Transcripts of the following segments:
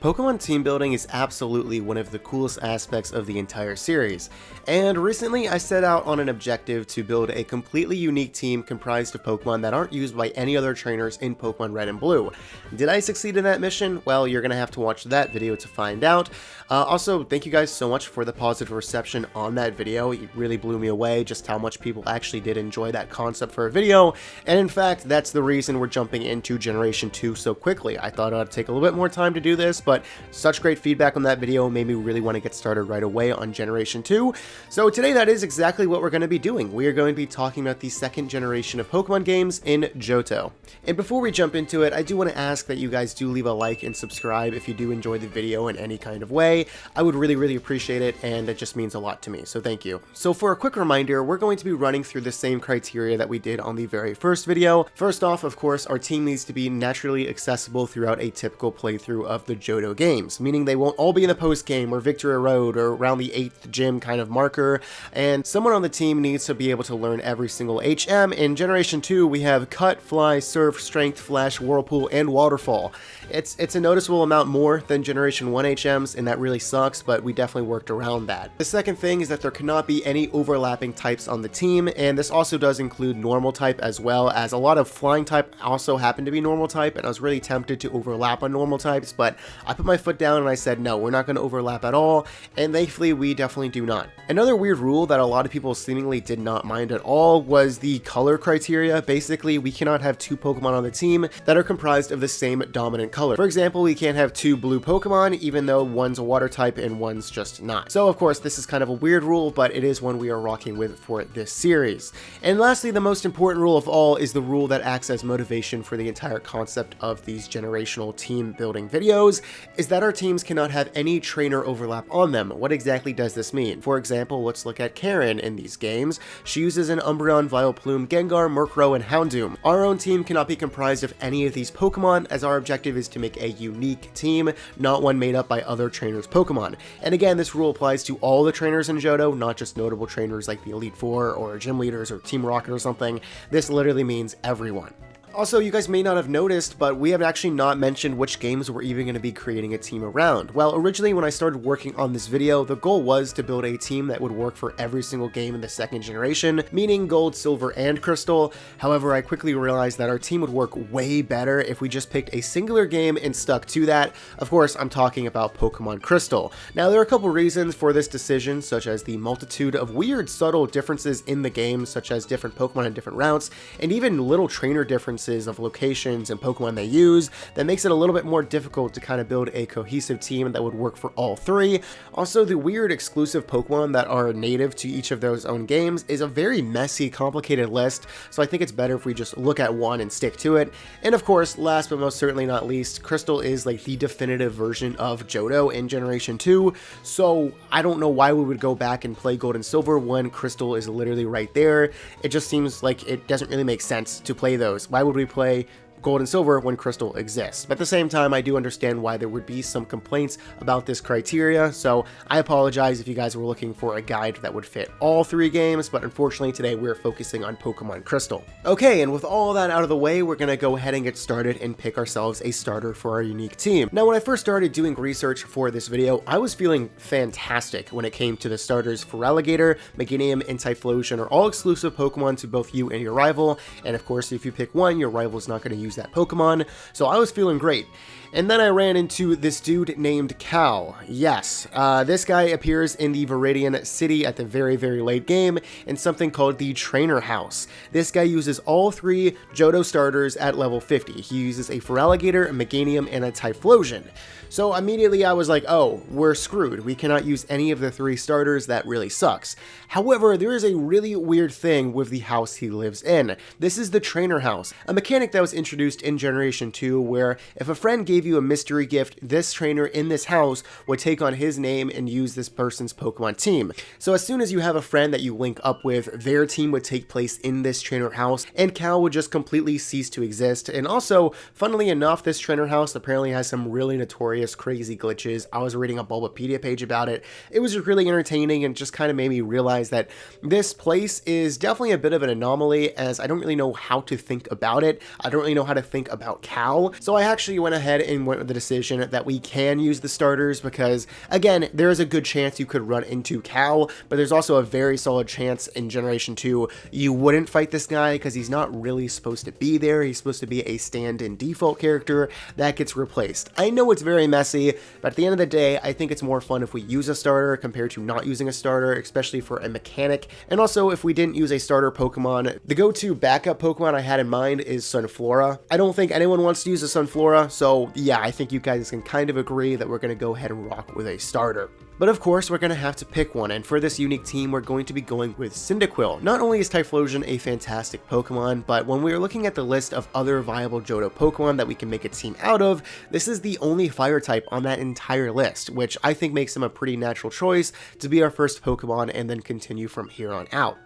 Pokemon team building is absolutely one of the coolest aspects of the entire series, and recently I set out on an objective to build a completely unique team comprised of Pokemon that aren't used by any other trainers in Pokemon Red and Blue. Did I succeed in that mission? Well, you're gonna have to watch that video to find out. Also, thank you guys so much for the positive reception on that video. It really blew me away just how much people actually did enjoy that concept for a video, and in fact, that's the reason we're jumping into Generation 2 so quickly. I thought I'd take a little bit more time to do this, but such great feedback on that video made me really want to get started right away on Generation 2. So today that is exactly what we're going to be doing. We are going to be talking about the second generation of Pokemon games in Johto. And before we jump into it, I do want to ask that you guys do leave a like and subscribe if you do enjoy the video in any kind of way. I would really appreciate it, and it just means a lot to me, so thank you. So for a quick reminder, we're going to be running through the same criteria that we did on the very first video. First off, of course, our team needs to be naturally accessible throughout a typical playthrough of the Johto games, meaning they won't all be in the post game or Victory Road or around the 8th gym kind of marker, and someone on the team needs to be able to learn every single HM. In Generation 2, we have Cut, Fly, Surf, Strength, Flash, Whirlpool, and Waterfall. It's a noticeable amount more than Generation 1 HMs, and that really sucks, but we definitely worked around that. The second thing is that there cannot be any overlapping types on the team, and this also does include normal type as well, as a lot of flying type also happen to be normal type, and I was really tempted to overlap on normal types, but I put my foot down and I said no, we're not going to overlap at all, and thankfully we definitely do not. Another weird rule that a lot of people seemingly did not mind at all was the color criteria. Basically, we cannot have two Pokemon on the team that are comprised of the same dominant color. For example, we can't have two blue Pokemon even though one's a water type and one's just not. So of course this is kind of a weird rule, but it is one we are rocking with for this series. And lastly, the most important rule of all is the rule that acts as motivation for the entire concept of these generational team building videos, is that our teams cannot have any trainer overlap on them. What exactly does this mean? For example, let's look at Karen in these games. She uses an Umbreon, Vileplume, Gengar, Murkrow, and Houndoom. Our own team cannot be comprised of any of these Pokemon, as our objective is to make a unique team, not one made up by other trainers' Pokemon. And again, this rule applies to all the trainers in Johto, not just notable trainers like the Elite Four or gym leaders or Team Rocket or something. This literally means everyone. Also, you guys may not have noticed, but we have actually not mentioned which games we're even going to be creating a team around. Well, originally when I started working on this video, the goal was to build a team that would work for every single game in the second generation, meaning Gold, Silver, and Crystal. However, I quickly realized that our team would work way better if we just picked a singular game and stuck to that. Of course, I'm talking about Pokemon Crystal. Now, there are a couple reasons for this decision, such as the multitude of weird, subtle differences in the game, such as different Pokemon and different routes, and even little trainer differences of locations and Pokemon they use that makes it a little bit more difficult to kind of build a cohesive team that would work for all three. Also, the weird exclusive Pokemon that are native to each of those own games is a very messy, complicated list, so I think it's better if we just look at one and stick to it. And of course, last but most certainly not least, Crystal is like the definitive version of Johto in Generation 2, so I don't know why we would go back and play Gold and Silver when Crystal is literally right there. It just seems like it doesn't really make sense to play those. Why would we play Gold and Silver when Crystal exists? But at the same time, I do understand why there would be some complaints about this criteria, so I apologize if you guys were looking for a guide that would fit all three games, but unfortunately today we're focusing on Pokemon Crystal. Okay, and with all that out of the way, we're gonna go ahead and get started and pick ourselves a starter for our unique team. Now, when I first started doing research for this video, I was feeling fantastic when it came to the starters. For Alligator, Meganium, and Typhlosion are all exclusive Pokemon to both you and your rival, and of course if you pick one, your rival is not going to use that Pokemon, so I was feeling great. And then I ran into this dude named Cal. Yes, this guy appears in the Viridian City at the very late game in something called the Trainer House. This guy uses all three Johto starters at level 50. He uses a Feraligatr, a Meganium, and a Typhlosion. So immediately I was like, oh, we're screwed. We cannot use any of the three starters. That really sucks. However, there is a really weird thing with the house he lives in. This is the Trainer House, a mechanic that was introduced in Generation 2 where if a friend gave you a mystery gift, this trainer in this house would take on his name and use this person's Pokemon team. So as soon as you have a friend that you link up with, their team would take place in this Trainer House, and Cal would just completely cease to exist. And also, funnily enough, this Trainer House apparently has some really notorious crazy glitches. I was reading a Bulbapedia page about it. It was just really entertaining and just kind of made me realize that this place is definitely a bit of an anomaly, as I don't really know how to think about it. I don't really know how to think about Cal. So I actually went ahead and went with the decision that we can use the starters because, again, there is a good chance you could run into Cal, but there's also a very solid chance in Generation 2 you wouldn't fight this guy because he's not really supposed to be there. He's supposed to be a stand-in default character that gets replaced. I know it's very messy, but at the end of the day, I think it's more fun if we use a starter compared to not using a starter, especially for a mechanic. And also, if we didn't use a starter Pokemon, the go-to backup Pokemon I had in mind is Sunflora. I don't think anyone wants to use a Sunflora, so yeah, I think you guys can kind of agree that we're going to go ahead and rock with a starter. But of course, we're going to have to pick one, and for this unique team, we're going to be going with Cyndaquil. Not only is Typhlosion a fantastic Pokemon, but when we are looking at the list of other viable Johto Pokemon that we can make a team out of, this is the only fire type on that entire list, which I think makes him a pretty natural choice to be our first Pokemon and then continue from here on out.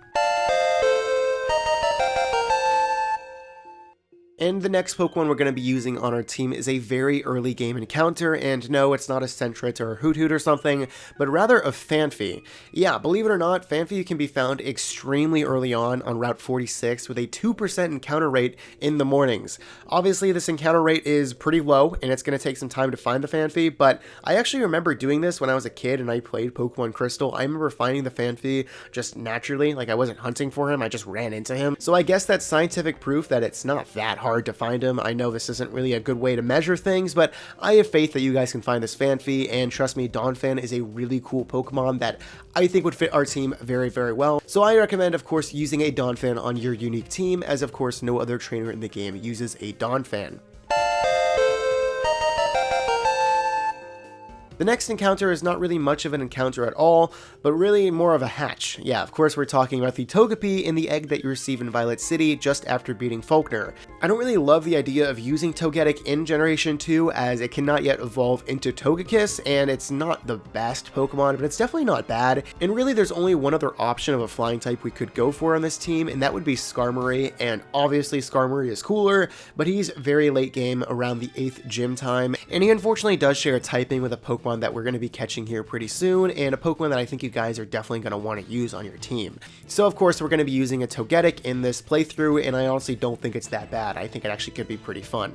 And the next Pokemon we're going to be using on our team is a very early game encounter, and no, it's not a Sentret or a Hoothoot or something, but rather a Phanpy. Yeah, believe it or not, Phanpy can be found extremely early on Route 46 with a 2% encounter rate in the mornings. Obviously, this encounter rate is pretty low, and it's going to take some time to find the Phanpy, but I actually remember doing this when I was a kid and I played Pokemon Crystal. I remember finding the Phanpy just naturally, like I wasn't hunting for him, I just ran into him. So I guess that's scientific proof that it's not that hard to find him. I know this isn't really a good way to measure things, but I have faith that you guys can find this Phanpy, and trust me, Dawnfan is a really cool Pokemon that I think would fit our team very, very well. So I recommend, of course, using a Dawnfan on your unique team, as of course no other trainer in the game uses a Dawnfan. The next encounter is not really much of an encounter at all, but really more of a hatch. Yeah, of course we're talking about the Togepi in the egg that you receive in Violet City just after beating Faulkner. I don't really love the idea of using Togetic in Generation 2 as it cannot yet evolve into Togekiss, and it's not the best Pokemon, but it's definitely not bad. And really there's only one other option of a flying type we could go for on this team, and that would be Skarmory, and obviously Skarmory is cooler, but he's very late game around the 8th gym time, and he unfortunately does share a typing with a Pokemon that we're going to be catching here pretty soon, and a Pokemon that I think you guys are definitely going to want to use on your team. So of course we're going to be using a Togetic in this playthrough, and I honestly don't think it's that bad. I think it actually could be pretty fun.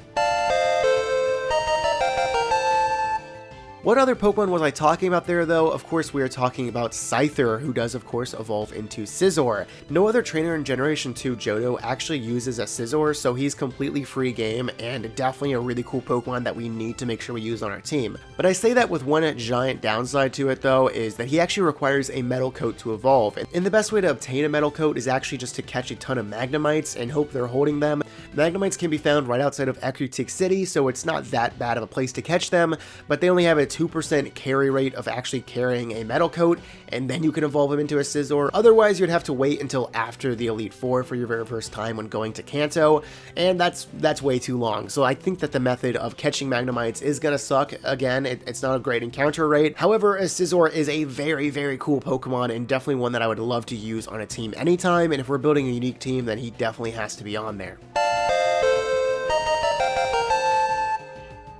What other Pokemon was I talking about there though? Of course we are talking about Scyther, who does of course evolve into Scizor. No other trainer in Generation 2 Johto actually uses a Scizor, so he's completely free game and definitely a really cool Pokemon that we need to make sure we use on our team. But I say that with one giant downside to it though, is that he actually requires a Metal Coat to evolve. And the best way to obtain a Metal Coat is actually just to catch a ton of Magnemites and hope they're holding them. Magnemites can be found right outside of Ecruteak City, so it's not that bad of a place to catch them, but they only have a 2% carry rate of actually carrying a Metal Coat, and then you can evolve him into a Scizor. Otherwise, you'd have to wait until after the Elite Four for your very first time when going to Kanto, and that's way too long. So I think that the method of catching Magnemites is gonna suck. Again, it's not a great encounter rate. However, a Scizor is a very, very cool Pokemon, and definitely one that I would love to use on a team anytime, and if we're building a unique team, then he definitely has to be on there.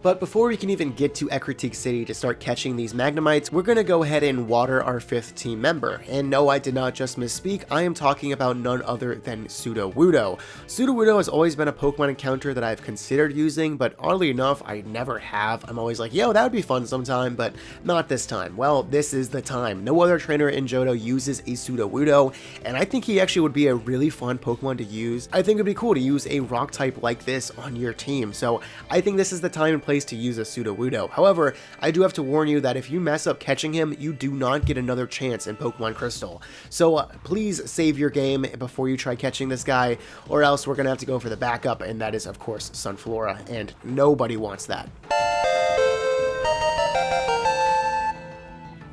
But before we can even get to Ecruteak City to start catching these Magnemites, we're going to go ahead and water our 5th team member. And no, I did not just misspeak, I am talking about none other than Sudowoodo. Sudowoodo has always been a Pokemon encounter that I've considered using, but oddly enough, I never have. I'm always like, yo, that would be fun sometime, but not this time. Well, this is the time. No other trainer in Johto uses a Sudowoodo, and I think he actually would be a really fun Pokemon to use. I think it would be cool to use a rock type like this on your team, so I think this is the time and place to use a Sudowoodo. However, I do have to warn you that if you mess up catching him, you do not get another chance in Pokemon Crystal. So please save your game before you try catching this guy, or else we're gonna have to go for the backup, and that is of course Sunflora, and nobody wants that.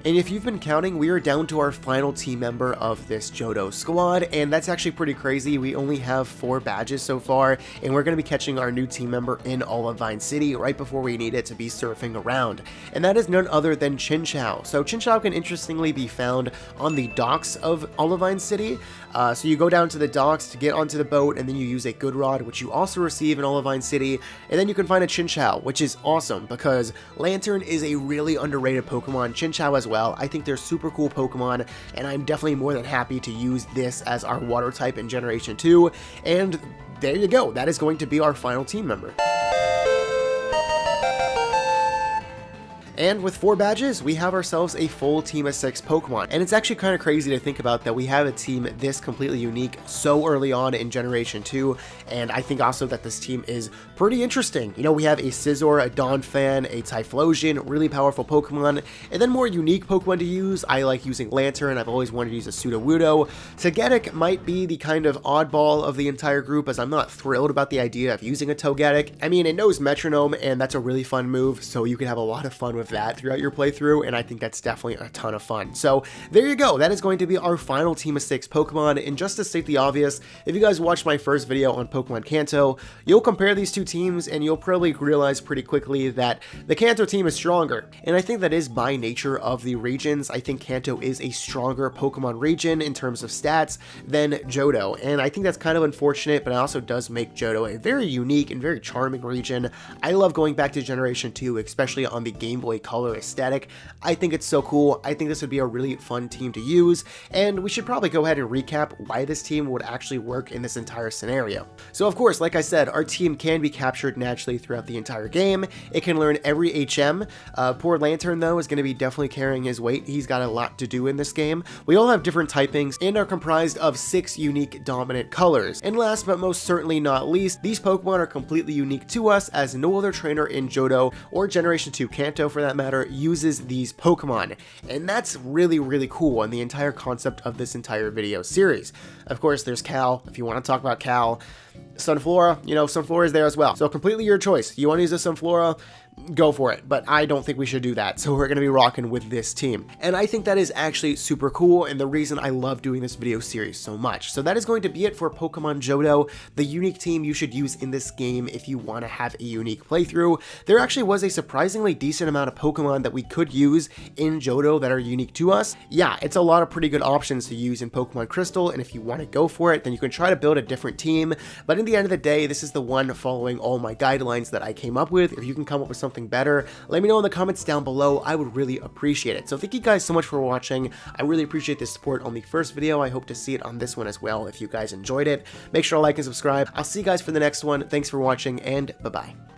And if you've been counting, we are down to our final team member of this Johto squad, and that's actually pretty crazy. We only have 4 badges so far, and we're going to be catching our new team member in Olivine City right before we need it to be surfing around. And that is none other than Chinchao. So Chinchao can interestingly be found on the docks of Olivine City. So you go down to the docks to get onto the boat, and then you use a good rod, which you also receive in Olivine City, and then you can find a Chinchao, which is awesome because Lantern is a really underrated Pokemon, Chinchao as well. I think they're super cool Pokemon, and I'm definitely more than happy to use this as our water type in Generation 2, and there you go, that is going to be our final team member. And with 4 badges, we have ourselves a full team of 6 Pokemon. And it's actually kind of crazy to think about that we have a team this completely unique so early on in Generation 2, and I think also that this team is pretty interesting. You know, we have a Scizor, a Dawnfan, a Typhlosion, really powerful Pokemon, and then more unique Pokemon to use. I like using Lantern. I've always wanted to use a Sudowoodo. Togetic might be the kind of oddball of the entire group, as I'm not thrilled about the idea of using a Togetic. I mean, it knows Metronome, and that's a really fun move, so you can have a lot of fun with that throughout your playthrough, and I think that's definitely a ton of fun. So there you go. That is going to be our final team of 6 Pokemon, and just to state the obvious, if you guys watched my first video on Pokemon Johto, you'll compare these two teams, and you'll probably realize pretty quickly that the Johto team is stronger, and I think that is by nature of the regions. I think Johto is a stronger Pokemon region in terms of stats than Johto, and I think that's kind of unfortunate, but it also does make Johto a very unique and very charming region. I love going back to Generation 2, especially on the Game Boy Color aesthetic. I think it's so cool. I think this would be a really fun team to use, and we should probably go ahead and recap why this team would actually work in this entire scenario. So of course, like I said, our team can be captured naturally throughout the entire game. It can learn every HM. Poor Lantern though is going to be definitely carrying his weight. He's got a lot to do in this game. We all have different typings and are comprised of 6 unique dominant colors. And last but most certainly not least, these Pokemon are completely unique to us, as no other trainer in Johto or Generation 2 Johto for that matter uses these Pokemon. And that's really, really cool in the entire concept of this entire video series. Of course, there's Cal, if you want to talk about Cal. Sunflora, you know, Sunflora is there as well. So completely your choice. You want to use a Sunflora? Go for it, but I don't think we should do that, so we're going to be rocking with this team. And I think that is actually super cool, and the reason I love doing this video series so much. So that is going to be it for Pokemon Johto, the unique team you should use in this game if you want to have a unique playthrough. There actually was a surprisingly decent amount of Pokemon that we could use in Johto that are unique to us. Yeah, it's a lot of pretty good options to use in Pokemon Crystal, and if you want to go for it, then you can try to build a different team, but in the end of the day, this is the one following all my guidelines that I came up with. If you can come up with something better, let me know in the comments down below. I would really appreciate it. So thank you guys so much for watching. I really appreciate the support on the first video. I hope to see it on this one as well if you guys enjoyed it. Make sure to like and subscribe. I'll see you guys for the next one. Thanks for watching, and bye-bye.